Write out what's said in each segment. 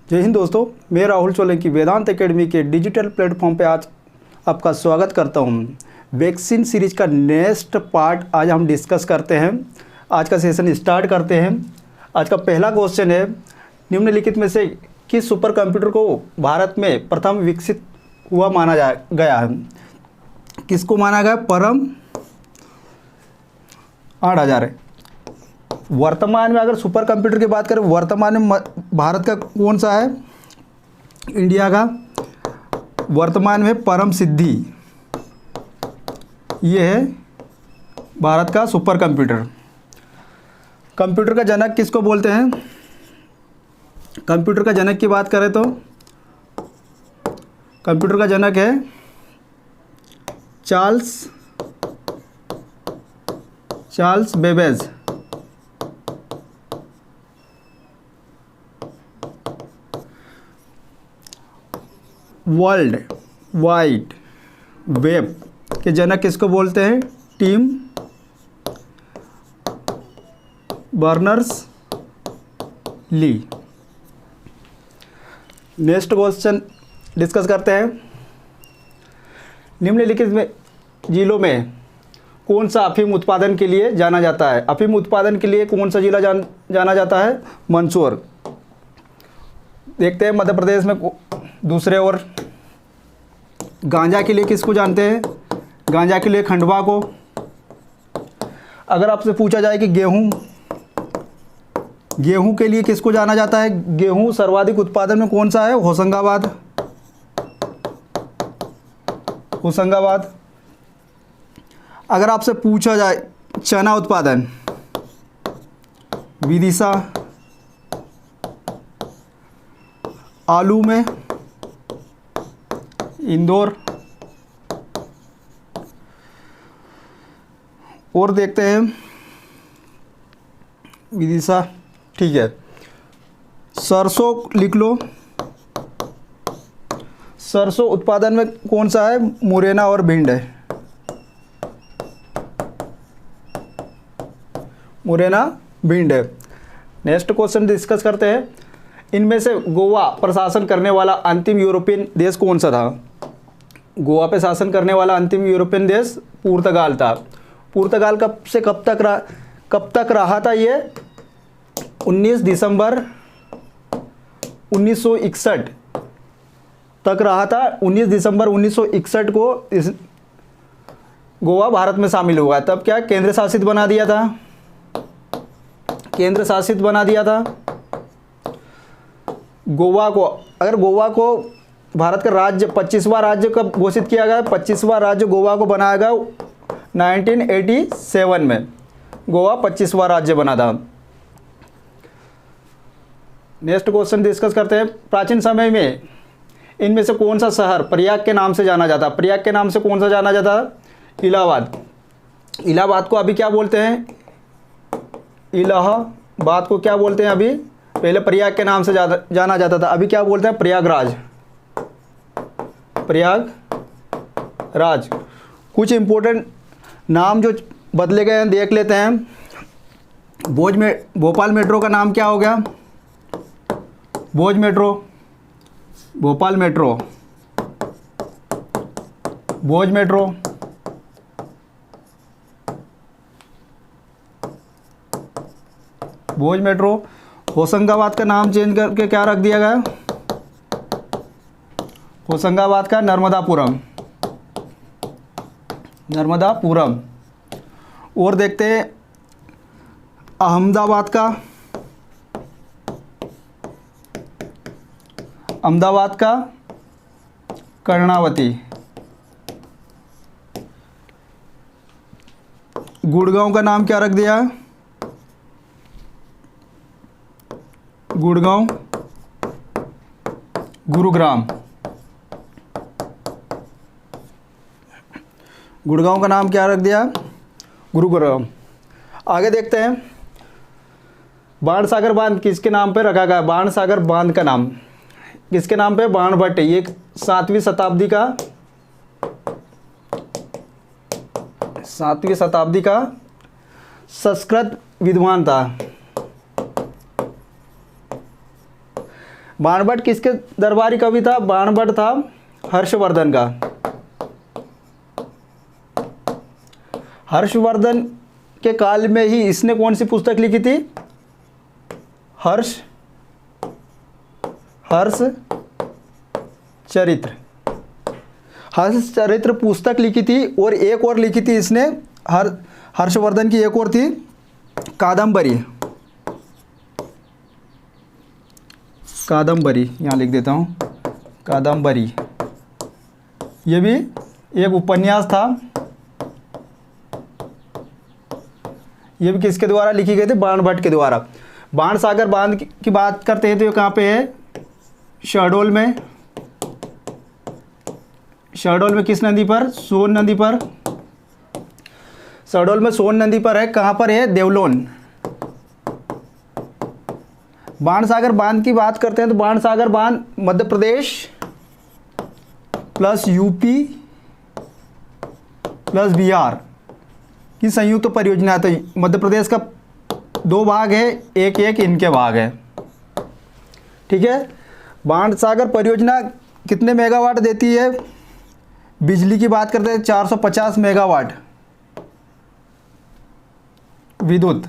जय हिंद दोस्तों, मैं राहुल सोलंकी वेदांत एकेडमी के डिजिटल प्लेटफॉर्म पे आज आपका स्वागत करता हूँ। वैक्सीन सीरीज का नेक्स्ट पार्ट आज हम डिस्कस करते हैं। आज का सेशन स्टार्ट करते हैं। आज का पहला क्वेश्चन है, निम्नलिखित में से किस सुपर कंप्यूटर को भारत में प्रथम विकसित हुआ माना गया है? किसको माना गया? परम 8000 है। वर्तमान में अगर सुपर कंप्यूटर की बात करें, वर्तमान में भारत का कौन सा है? इंडिया का वर्तमान में परम सिद्धि, ये है भारत का सुपर कंप्यूटर। कंप्यूटर का जनक किसको बोलते हैं? कंप्यूटर का जनक की बात करें तो कंप्यूटर का जनक है Charles Babbage. World wide web के जनक किसको बोलते हैं? Tim Berners Lee. Next question discuss करते हैं। निम्नलिखित में जिलों में कौन सा अफीम उत्पादन के लिए जाना जाता है? अफीम उत्पादन के लिए कौन सा जिला जाना जाता है? मंदसौर। देखते हैं मध्य प्रदेश में दूसरे ओर गांजा के लिए किसको जानते हैं? गांजा के लिए खंडवा को। अगर आपसे पूछा जाए कि गेहूं के लिए किसको जाना जाता है? गेहूं सर्वाधिक उत्पादन में कौन सा है? होशंगाबाद। अगर आपसे पूछा जाए चना उत्पादन, विदिशा। आलू में इंदौर। और देखते हैं विदिशा, ठीक है। सरसों लिख लो। सरसों उत्पादन में कौन सा है? मुरैना और भिंड है। मुरैना भिंड है। नेक्स्ट क्वेश्चन डिस्कस करते हैं। इनमें से गोवा पर शासन करने वाला अंतिम यूरोपियन देश कौन सा था? गोवा पे शासन करने वाला अंतिम यूरोपियन देश पुर्तगाल था। पुर्तगाल कब से कब तक रहा था? ये 19 दिसंबर 1961 तक रहा था। 19 दिसंबर 1961 को गोवा भारत में शामिल हुआ। तब क्या केंद्र शासित बना दिया था। गोवा को भारत का राज्य 25वां राज्य कब घोषित किया गया? 25वां राज्य गोवा को बनाया गया 1987 में। गोवा 25वां राज्य बना था। नेक्स्ट क्वेश्चन डिस्कस करते हैं। प्राचीन समय में इनमें से कौन सा शहर प्रयाग के नाम से जाना जाता? प्रयाग के नाम से कौन सा जाना जाता? इलाहाबाद। इलाहाबाद को अभी क्या बोलते हैं? इलाहाबाद को क्या बोलते हैं अभी? पहले प्रयाग के नाम से जाना जाता था, अभी क्या बोलते हैं? प्रयागराज। कुछ इंपॉर्टेंट नाम जो बदले गए हैं देख लेते हैं। भोपाल मेट्रो का नाम क्या हो गया? भोपाल मेट्रो। होशंगाबाद का नाम चेंज करके क्या रख दिया गया? होशंगाबाद का नर्मदापुरम। और देखते हैं अहमदाबाद का कर्णावती। गुड़गांव का नाम क्या रख दिया? गुड़गांव गुरुग्राम। गुड़गांव का नाम क्या रख दिया? गुरुग्राम। आगे देखते हैं बाणसागर बांध किसके नाम पे रखा गया? बाणसागर बांध का नाम किसके नाम पे? बाणभट्ट। ये 7वीं शताब्दी का संस्कृत विद्वान था। बाणभट्ट किसके दरबारी कवि था? बाणभट्ट था हर्षवर्धन का। हर्षवर्धन के काल में ही इसने कौन सी पुस्तक लिखी थी? हर्षचरित्र। हर्षचरित्र पुस्तक लिखी थी और एक और लिखी थी इसने हर्षवर्धन की, एक और थी कादम्बरी। कादम्बरी यहाँ लिख देता हूँ, कादम्बरी। ये भी एक उपन्यास था। ये भी किसके द्वारा लिखी गई थी? बाणभट्ट के द्वारा। बाणसागर बांध की बात करते हैं तो ये कहाँ पे है? शहडोल में। शहडोल में किस नदी पर? सोन नदी पर। शहडोल में सोन नदी पर है। कहाँ पर है? देवलोन। बाणसागर बांध की बात करते हैं तो बाणसागर बांध Madhya Pradesh plus UP plus Bihar की संयुक्त परियोजना है। तो मध्य प्रदेश का 2 भाग है, एक एक इनके भाग है। ठीक है। बाणसागर परियोजना कितने मेगावाट देती है? बिजली की बात करते हैं 450 मेगावाट विद्युत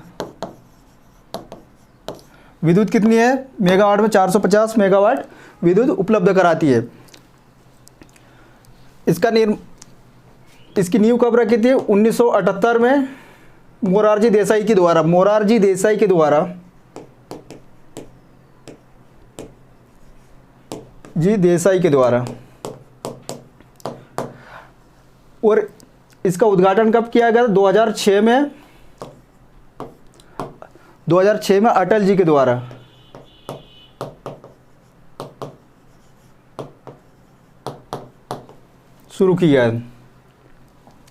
कितनी है? मेगावाट में 450 मेगावाट विद्युत उपलब्ध कराती है। इसकी नींव कब रखी थी? 1978 में मोरारजी देसाई के द्वारा। मोरारजी देसाई के द्वारा और इसका उद्घाटन कब किया गया? 2006 में। 2006 में अटल जी के द्वारा। शुरू किया है।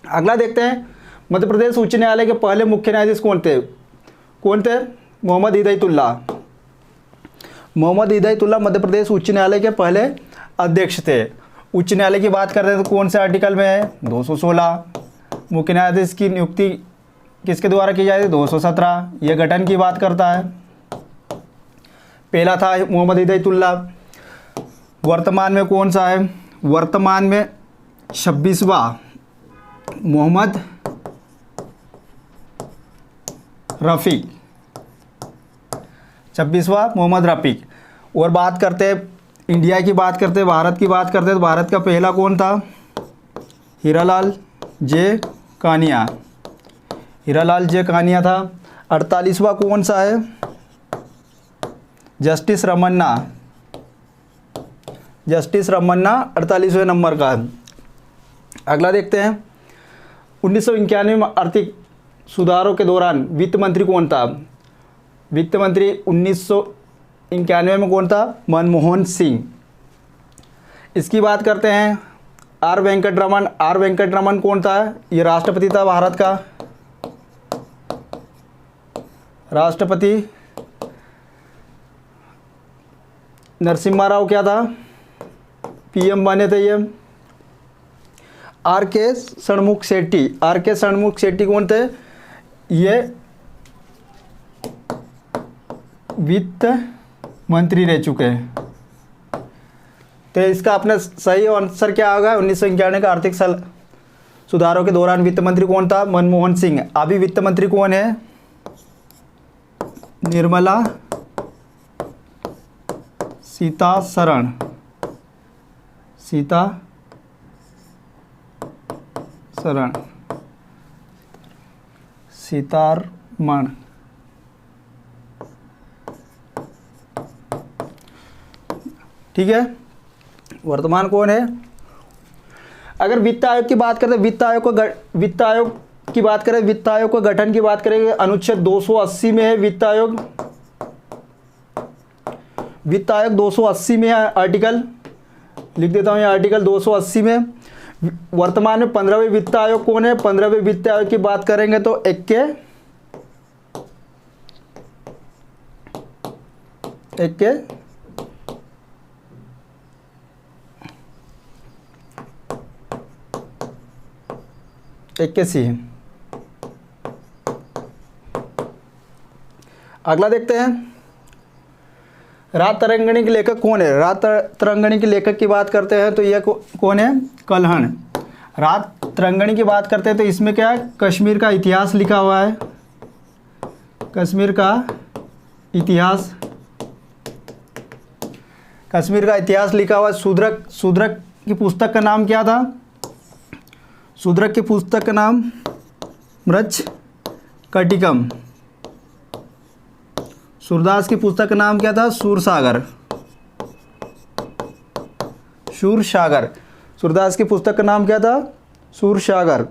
अगला देखते हैं, मध्य प्रदेश उच्च न्यायालय के पहले मुख्य न्यायाधीश कौन थे? मोहम्मद हिदायतुल्लाह। मोहम्मद हिदायतुल्लाह मध्य प्रदेश उच्च न्यायालय के पहले अध्यक्ष थे। उच्च न्यायालय की बात करते हैं तो कौन से आर्टिकल में है? 216। मुख्य न्यायाधीश की नियुक्ति किसके द्वारा की जाती है? 217। यह गठन की बात करता है। पहला था मोहम्मद हिदायतुल्लाह। वर्तमान में कौन सा है? वर्तमान में 26वां मोहम्मद रफ़ीक। 26वां मोहम्मद रफ़ीक। और बात करते हैं इंडिया की, बात करते हैं भारत की, बात करते हैं तो भारत का पहला कौन था? हीरालाल जे कानिया। हीरालाल जे कानिया था। 48वां कौन सा है? जस्टिस रमन्ना। जस्टिस रमन्ना 48वें नंबर का है। अगला देखते हैं, 1991 में आर्थिक सुधारों के दौरान वित्त मंत्री कौन था? वित्त मंत्री 1991 में कौन था? मनमोहन सिंह। इसकी बात करते हैं आर वेंकटरमन। आर वेंकटरमन कौन था? ये राष्ट्रपति था भारत का। राष्ट्रपति नरसिम्हा राव क्या था? पीएम बने थे ये। आर के षणमुख शेट्टी। आर के षणमुख शेट्टी कौन थे? ये वित्त मंत्री रह चुके हैं। तो इसका अपना सही आंसर क्या होगा? 1991 का आर्थिक साल सुधारों के दौरान वित्त मंत्री कौन था? मनमोहन सिंह। अभी वित्त मंत्री कौन है? निर्मला सीतारमण। सीतारमण। ठीक है। वर्तमान कौन है? अगर वित्त आयोग की बात करें, वित्त आयोग की बात करें, वित्त आयोग का गठन की बात करेंगे, अनुच्छेद 280 में है वित्त आयोग। वित्त आयोग 280 में है आर्टिकल, लिख देता हूँ ये आर्टिकल 280 में। वर्तमान में 15वें वित्त आयोग कौन है? 15वें वित्त आयोग की बात करेंगे तो इक्कीसी है। अगला देखते हैं, रात तरंगिणी के लेखक कौन है? रात तरंगिणी के लेखक की बात करते हैं तो यह कौन है? कल्हण। रात तरंगिणी की बात करते हैं तो इसमें क्या है? कश्मीर का इतिहास लिखा हुआ है, कश्मीर का इतिहास, कश्मीर का इतिहास लिखा हुआ है। शूद्रक की पुस्तक का नाम क्या था? शूद्रक की पुस्तक का नाम मृच्छकटिकम। सूरदास की पुस्तक का नाम क्या था? सूरसागर, शूरसागर। सूरदास की पुस्तक का नाम क्या था? सूरसागर,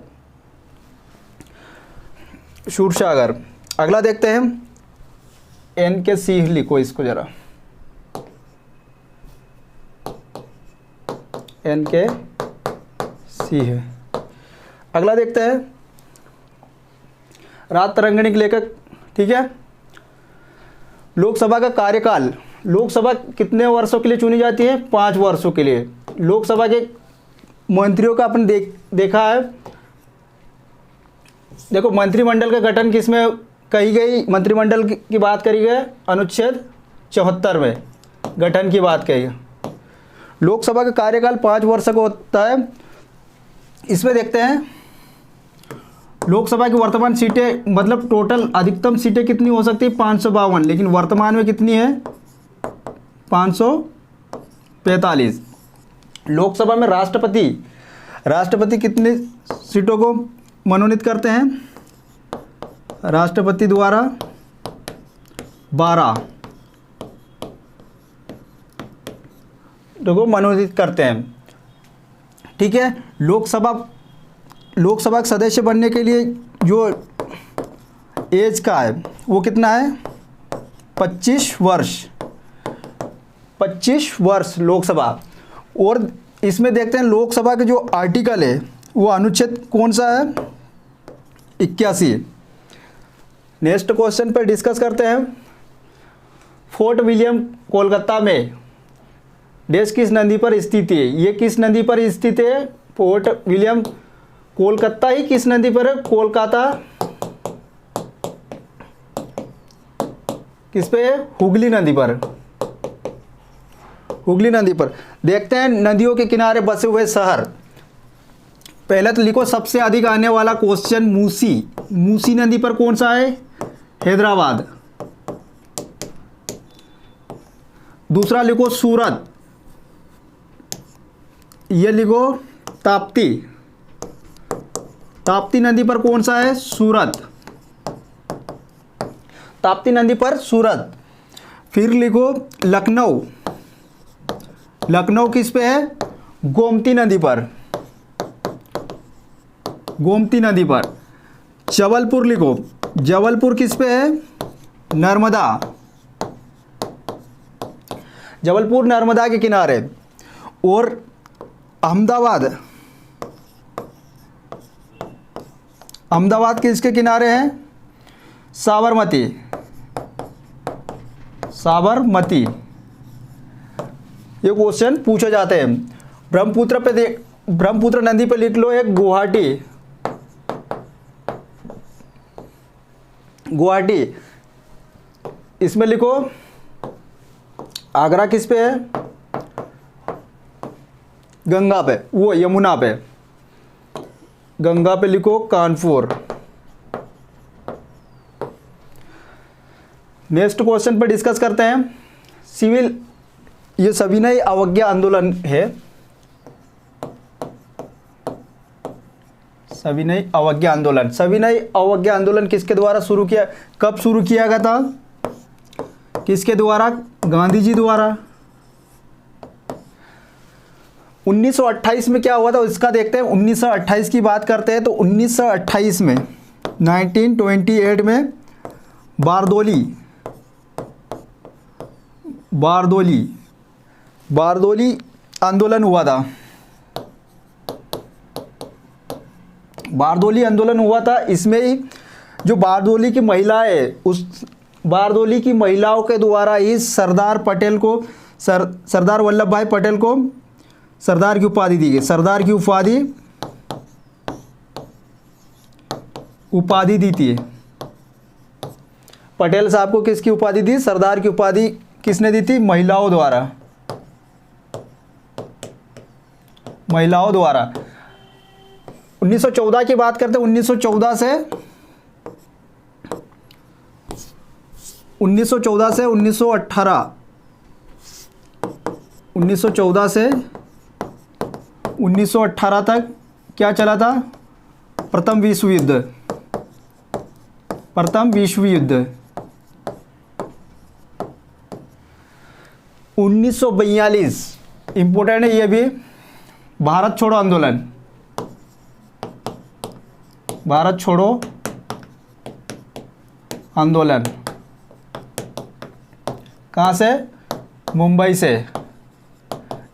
शूरसागर। अगला देखते हैं, एन के सिंह लिखो इसको जरा, एन के सिंह। अगला देखते हैं, रात तरंगिणी के लेखक, ठीक है। लोकसभा का कार्यकाल, लोकसभा कितने वर्षों के लिए चुनी जाती है? 5 वर्षों के लिए। लोकसभा के मंत्रियों का अपन देखा है। देखो मंत्रिमंडल का गठन किसमें कही गई? मंत्रिमंडल की बात करी गई अनुच्छेद 74 में गठन की बात कही। लोकसभा का कार्यकाल 5 वर्ष का होता है। इसमें देखते हैं लोकसभा की वर्तमान सीटें, मतलब टोटल अधिकतम सीटें कितनी हो सकती है? 552, लेकिन वर्तमान में कितनी है? 545। लोकसभा में राष्ट्रपति कितनी सीटों को मनोनीत करते हैं? राष्ट्रपति द्वारा 12 को मनोनीत करते हैं, ठीक है। लोकसभा के सदस्य बनने के लिए जो एज का है वो कितना है? 25 वर्ष, 25 वर्ष लोकसभा। और इसमें देखते हैं लोकसभा के जो आर्टिकल है वो अनुच्छेद कौन सा है? 81। नेक्स्ट क्वेश्चन पर डिस्कस करते हैं। फोर्ट विलियम कोलकाता में देश किस नदी पर स्थित है? ये किस नदी पर स्थित है? फोर्ट विलियम कोलकाता ही किस नदी पर है? कोलकाता किस पे है? हुगली नदी पर, हुगली नदी पर। देखते हैं नदियों के किनारे बसे हुए शहर। पहले तो लिखो सबसे अधिक आने वाला क्वेश्चन, मूसी नदी पर कौन सा है? हैदराबाद। दूसरा लिखो सूरत, ये लिखो ताप्ती नदी पर कौन सा है? सूरत, ताप्ती नदी पर सूरत। फिर लिखो लखनऊ किस पे है? गोमती नदी पर, गोमती नदी पर। जबलपुर लिखो, जबलपुर किस पे है? नर्मदा, जबलपुर नर्मदा के किनारे। और अहमदाबाद किसके किनारे है? साबरमती, ये क्वेश्चन पूछे जाते हैं। ब्रह्मपुत्र नदी पे लिख लो एक गुवाहाटी। इसमें लिखो आगरा किस पे है? गंगा पे, वो यमुना पे, गंगा पे लिखो कानपुर। नेक्स्ट क्वेश्चन पर डिस्कस करते हैं सिविल, ये सविनय अवज्ञा आंदोलन है। सविनय अवज्ञा आंदोलन किसके द्वारा शुरू किया? कब शुरू किया गया था? किसके द्वारा? गांधी जी द्वारा। 1928 में क्या हुआ था इसका देखते हैं। 1928 की बात करते हैं तो 1928 में 1928 में बारदोली आंदोलन हुआ था। बारदोली आंदोलन हुआ था। इसमें ही जो बारदोली की महिलाएं, उस बारदोली की महिलाओं के द्वारा ही सरदार वल्लभ भाई पटेल को सरदार की उपाधि दी गई। सरदार की उपाधि दी थी। पटेल साहब को किसकी उपाधि दी? सरदार की उपाधि किसने दी थी? महिलाओं द्वारा। महिलाओं द्वारा। 1914 की बात करते हैं। 1914 से 1918 1914 से 1918 तक क्या चला था? प्रथम विश्व युद्ध। प्रथम विश्व युद्ध। 1942 इंपोर्टेंट है ये भी, भारत छोड़ो आंदोलन। भारत छोड़ो आंदोलन कहाँ से? मुंबई से।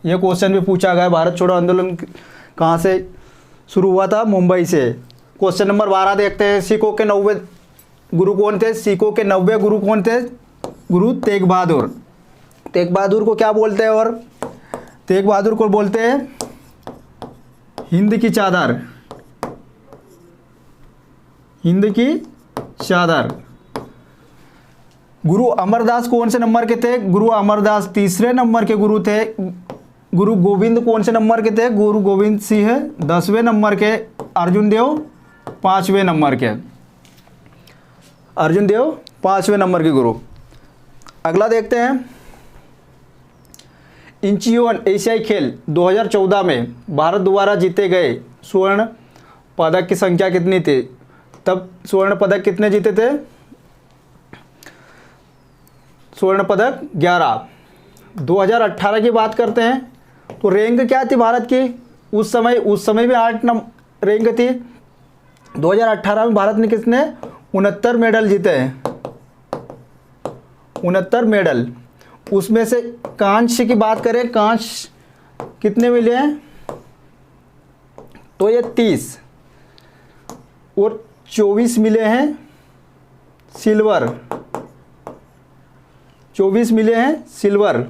ये क्वेश्चन भी पूछा गया, भारत छोड़ो आंदोलन कहाँ से शुरू हुआ था? मुंबई से। क्वेश्चन नंबर 12 देखते हैं। सिखों के 90 गुरु कौन थे? सिखों के 90 गुरु कौन थे? गुरु तेग बहादुर। तेग बहादुर को क्या बोलते हैं? और तेग बहादुर को बोलते हैं हिंद की चादर। हिंद की चादर। गुरु अमरदास कौन से नंबर के थे? गुरु अमरदास तीसरे नंबर के गुरु थे। गुरु गोविंद कौन से नंबर के थे? गुरु गोविंद सिंह 10वें नंबर के। अर्जुन देव 5वें नंबर के। अर्जुन देव 5वें नंबर के गुरु। अगला देखते हैं। इंचियोन एशियाई खेल 2014 में भारत द्वारा जीते गए स्वर्ण पदक की संख्या कितनी थी? तब स्वर्ण पदक कितने जीते थे? स्वर्ण पदक 11। 2018 की बात करते हैं तो रैंक क्या थी भारत की? उस समय भी 8 रैंक थी। 2018 में भारत ने कितने 69 मेडल जीते हैं। 69 मेडल। उसमें से कांस्य की बात करें, कांस्य कितने मिले हैं? तो ये 30 और 24 मिले हैं सिल्वर। 24 मिले हैं सिल्वर।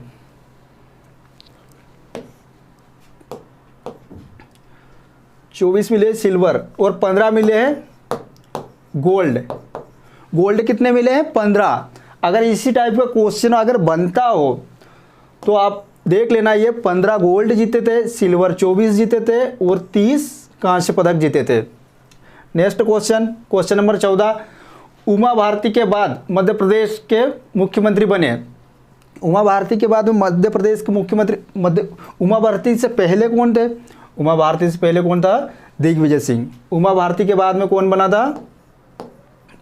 24 मिले सिल्वर और 15 मिले हैं गोल्ड। गोल्ड कितने मिले हैं? 15। अगर इसी टाइप का क्वेश्चन अगर बनता हो तो आप देख लेना, ये 15 गोल्ड जीते थे, सिल्वर 24 जीते थे और 30 कांस्य पदक जीते थे। Next question, question number 14। Uma Bharti के बाद मध्य प्रदेश के मुख्यमंत्री बने। उमा भारती के बाद में मध्य प्रदेश के मुख्यमंत्री उमा भारती से पहले कौन थे? उमा भारती से पहले कौन था? दिग्विजय सिंह। उमा भारती के बाद में कौन बना था?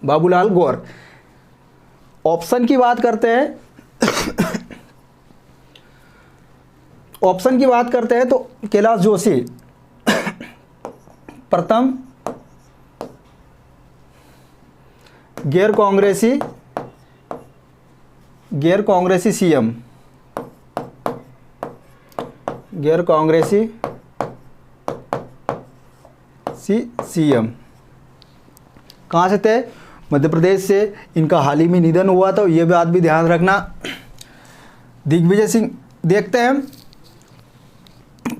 बाबूलाल गौर। ऑप्शन की बात करते हैं। ऑप्शन की बात करते हैं तो कैलाश जोशी प्रथम गैर कांग्रेसी सीएम। गैर कांग्रेसी सीएम कहाँ से थे? मध्य प्रदेश से। इनका हाल ही में निधन हुआ था, ये बात भी ध्यान रखना। दिग्विजय सिंह। देखते हैं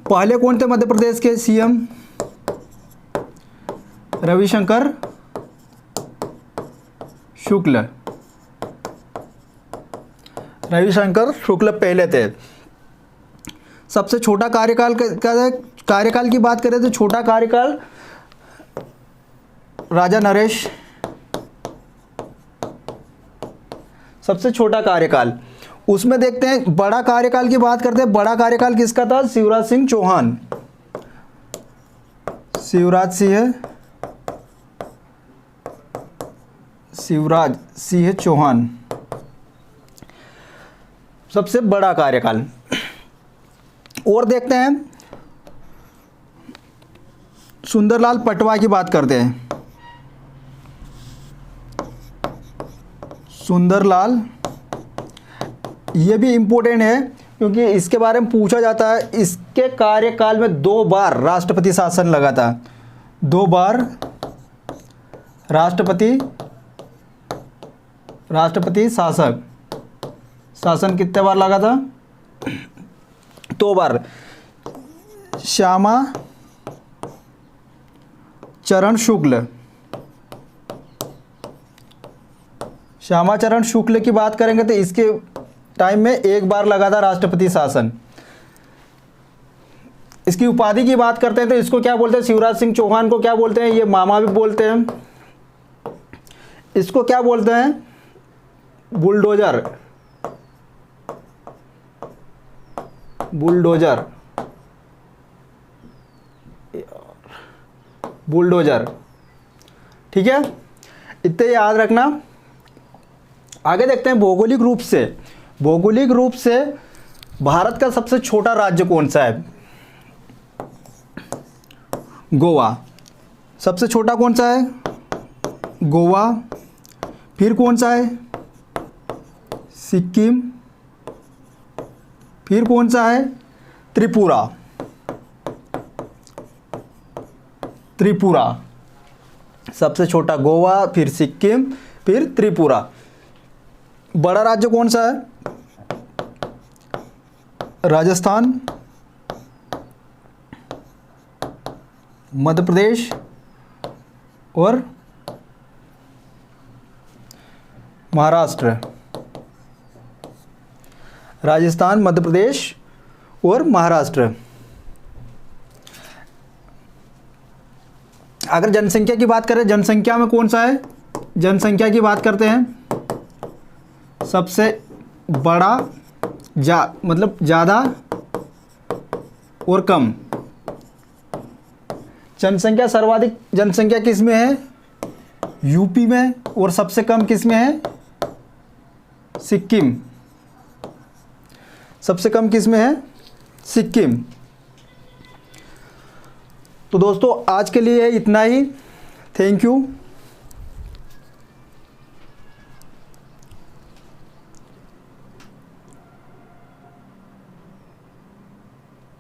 पहले कौन थे मध्य प्रदेश के सीएम? रविशंकर शुक्ल। रविशंकर शुक्ल पहले थे। सबसे छोटा कार्यकाल की बात करें तो छोटा कार्यकाल राजा नरेश। सबसे छोटा कार्यकाल। उसमें देखते हैं बड़ा कार्यकाल की बात करते हैं। बड़ा कार्यकाल किसका था? शिवराज सिंह चौहान। शिवराज सिंह चौहान सबसे बड़ा कार्यकाल। और देखते हैं सुंदरलाल पटवा की बात करते हैं। सुंदरलाल, ये भी इम्पोर्टेंट है क्योंकि इसके बारे में पूछा जाता है। इसके कार्यकाल में 2 बार राष्ट्रपति शासन लगा था। 2 बार राष्ट्रपति शासन कितने बार लगा था? 2 बार। श्यामा चरण शुक्ल की बात करेंगे तो इसके टाइम में एक बार लगा था राष्ट्रपति शासन। इसकी उपाधि की बात करते हैं तो इसको क्या बोलते हैं, शिवराज सिंह चौहान को क्या बोलते हैं, ये मामा भी बोलते हैं। इसको क्या बोलते हैं, बुलडोजर, बुलडोजर, बुलडोजर। ठीक है, इतने याद रखना। आगे देखते हैं भौगोलिक रूप से, भौगोलिक रूप से भारत का सबसे छोटा राज्य कौन सा है, गोवा। सबसे छोटा कौन सा है, गोवा। फिर कौन सा है, सिक्किम। फिर कौन सा है, त्रिपुरा, त्रिपुरा। सबसे छोटा गोवा, फिर सिक्किम, फिर त्रिपुरा। बड़ा राज्य कौन सा है, राजस्थान, मध्य प्रदेश और महाराष्ट्र। राजस्थान, मध्य प्रदेश और महाराष्ट्र। अगर जनसंख्या की बात करें, जनसंख्या में कौन सा है, जनसंख्या की बात करते हैं, सबसे बड़ा, मतलब ज़्यादा और कम। जनसंख्या, सर्वाधिक जनसंख्या किस में है, यूपी में, और सबसे कम किस में है, सिक्किम। सबसे कम किस में है, सिक्किम। तो दोस्तों आज के लिए इतना ही। Thank you.